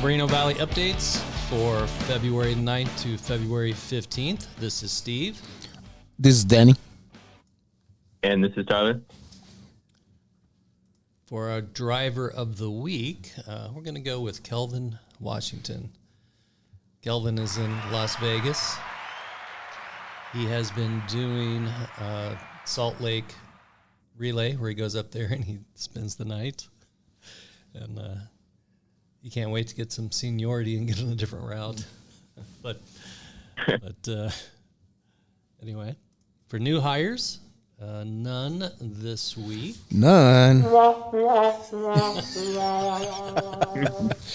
Moreno Valley updates for February 9th to February 15th. This is Steve. This is Danny. And this is Tyler. For our driver of the week, we're going to go with Kelvin Washington. Kelvin is in Las Vegas. He has been doing Salt Lake Relay, where he goes up there and he spends the night. And he can't wait to get some seniority and get on a different route. but anyway, for new hires, none this week. None.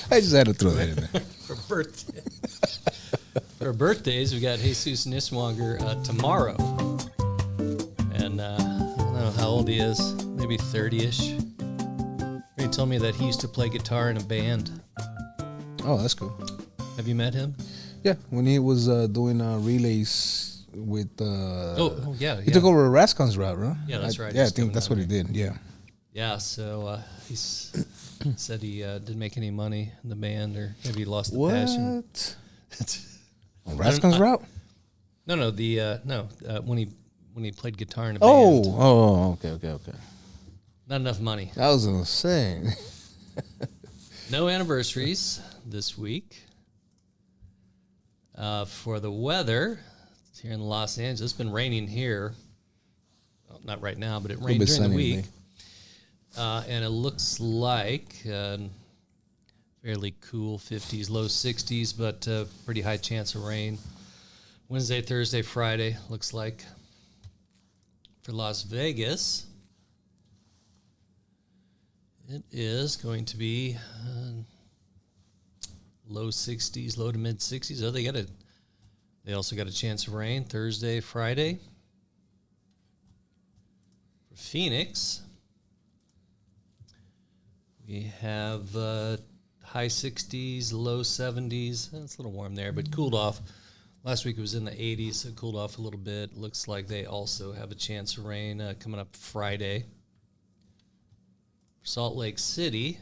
I just had to throw that in there. For birthdays, we got Jesus Niswanger tomorrow. And I don't know how old he is, maybe 30-ish. He told me that he used to play guitar in a band. Oh, that's cool. Have you met him? Yeah, when he was doing relays with... yeah. He took over Rascon's route, right? Yeah, that's right. Yeah, I think that's what he did, yeah. Yeah, so he said he didn't make any money in the band, or maybe he lost the passion. What? On Rascon's route? No, when he played guitar in a band. Okay. Not enough money. I was insane. No anniversaries this week. For the weather, it's here in Los Angeles. It's been raining here. Well, not right now, but it rained during the week. And it looks like fairly cool 50s, low 60s, but pretty high chance of rain. Wednesday, Thursday, Friday, looks like. For Las Vegas, it is going to be low 60s, low to mid 60s. Oh, they also got a chance of rain Thursday, Friday. For Phoenix, we have high 60s, low 70s. It's a little warm there, but cooled off. Last week it was in the 80s, so it cooled off a little bit. Looks like they also have a chance of rain coming up Friday. Salt Lake City,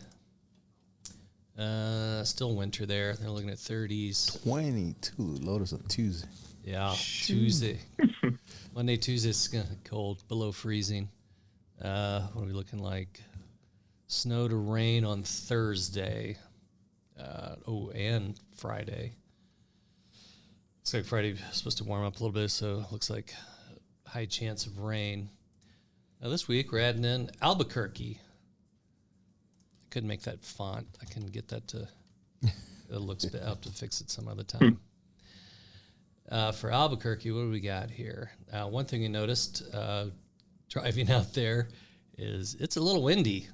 still winter there. They're looking at 30s. 22, Lotus on Tuesday. Yeah, Tuesday. Monday, Tuesday is cold, below freezing. What are we looking like? Snow to rain on Thursday. And Friday. Looks like Friday's supposed to warm up a little bit, so it looks like high chance of rain. Now this week we're adding in Albuquerque. I couldn't make that font. I couldn't get that to. It looks bad. I'll have to fix it some other time. For Albuquerque, what do we got here? One thing you noticed driving out there is it's a little windy.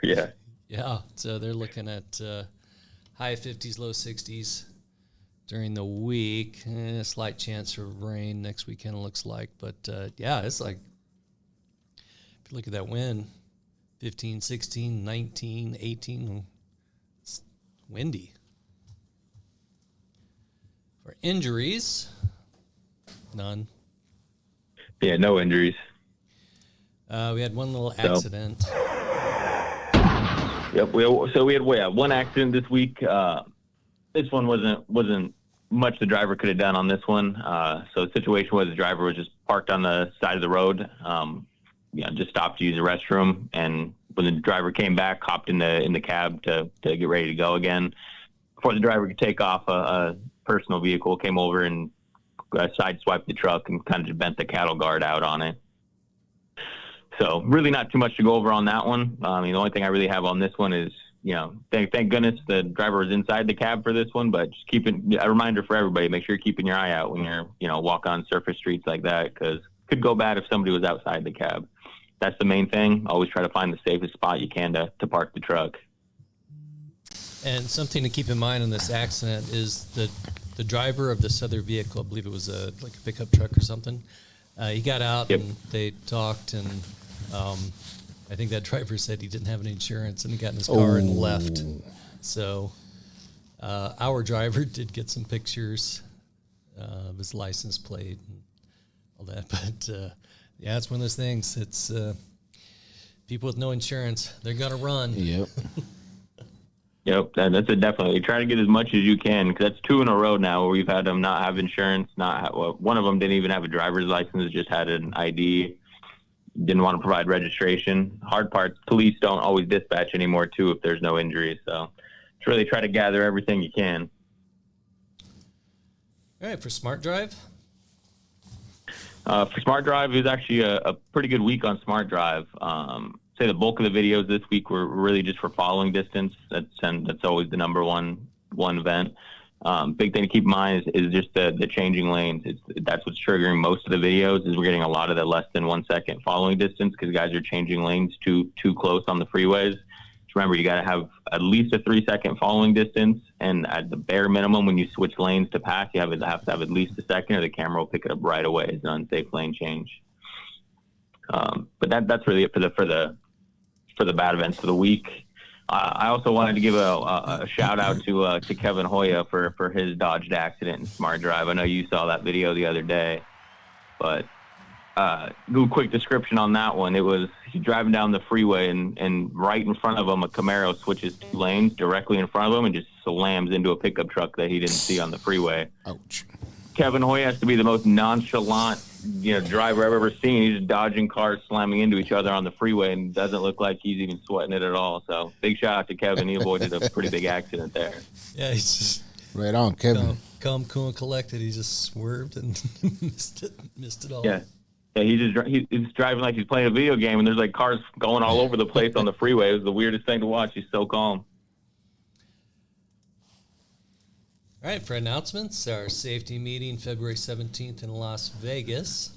Yeah. Yeah, so they're looking at high 50s, low 60s during the week. A slight chance of rain next weekend, it looks like. But, yeah, it's like, if you look at that wind, 15, 16, 19, 18, it's windy. For injuries, none. Yeah, no injuries. We had one little accident. Yep. We had one accident this week. This one wasn't much the driver could have done on this one. So the situation was the driver was just parked on the side of the road. Just stopped to use the restroom, and when the driver came back, hopped in the cab to get ready to go again. Before the driver could take off, a personal vehicle came over and sideswiped the truck and kind of just bent the cattle guard out on it. So really not too much to go over on that one. The only thing I really have on this one is, thank goodness the driver was inside the cab for this one, but just keeping a reminder for everybody, make sure you're keeping your eye out when you're, walk on surface streets like that, because it could go bad if somebody was outside the cab. That's the main thing. Always try to find the safest spot you can to park the truck. And something to keep in mind in this accident is that the driver of this other vehicle, I believe it was a pickup truck or something, he got out and they talked, and I think that driver said he didn't have any insurance, and he got in his car and left. So our driver did get some pictures of his license plate and all that. But, yeah, it's one of those things. It's people with no insurance, they're going to run. Yep. Yep, that's a definitely. Try to get as much as you can, because that's 2 in a row now where we've had them not have insurance, one of them didn't even have a driver's license, just had an ID, didn't want to provide registration. Hard part, police don't always dispatch anymore too if there's no injuries. So just really try to gather everything you can. All right, for Smart Drive? For Smart Drive, it was actually a pretty good week on Smart Drive. Say the bulk of the videos this week were really just for following distance. That's always the number one event. Big thing to keep in mind is just the changing lanes. That's what's triggering most of the videos. Is we're getting a lot of the less than 1 second following distance because guys are changing lanes too close on the freeways. Just remember, you got to have at least a 3 second following distance, and at the bare minimum, when you switch lanes to pass, you have to have at least a second, or the camera will pick it up right away as an unsafe lane change. But that's really it for the bad events of the week. I also wanted to give a shout out to Kevin Hoya for his dodged accident in Smart Drive. I know you saw that video the other day, but do a quick description on that one. It was he's driving down the freeway and right in front of him, a Camaro switches 2 lanes directly in front of him and just slams into a pickup truck that he didn't see on the freeway. Ouch. Kevin Hoya has to be the most nonchalant, driver I've ever seen. He's just dodging cars, slamming into each other on the freeway, and doesn't look like he's even sweating it at all. So big shout out to Kevin. He avoided a pretty big accident there. Yeah, he's just Right on, Kevin. calm, cool, and collected. He just swerved and missed it all. Yeah, he's driving like he's playing a video game, and there's like cars going all over the place on the freeway. It was the weirdest thing to watch. He's so calm. All right, for announcements, our safety meeting February 17th in Las Vegas.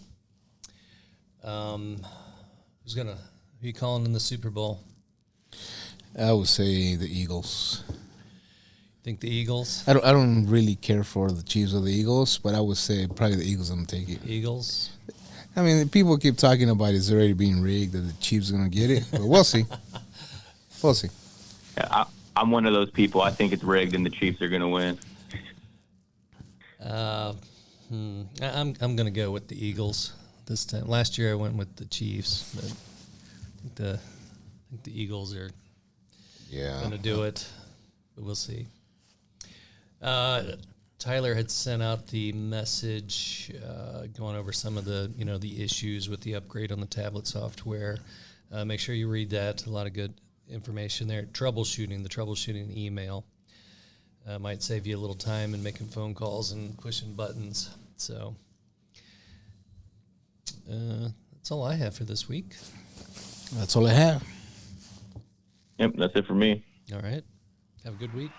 Who you calling in the Super Bowl? I would say the Eagles. Think the Eagles? I don't really care for the Chiefs or the Eagles, but I would say probably the Eagles are going to take it. Eagles? I mean, people keep talking about it's already being rigged, that the Chiefs are going to get it, but we'll see. We'll see. Yeah, I'm one of those people. I think it's rigged, and the Chiefs are going to win. I'm going to go with the Eagles this time. Last year I went with the Chiefs, but I think the Eagles are going to do it, but we'll see. Tyler had sent out the message going over some of the the issues with the upgrade on the tablet software. Make sure you read that. A lot of good information there. The troubleshooting email. Might save you a little time in making phone calls and pushing buttons. So that's all I have for this week. That's all I have. Yep, that's it for me. All right. Have a good week.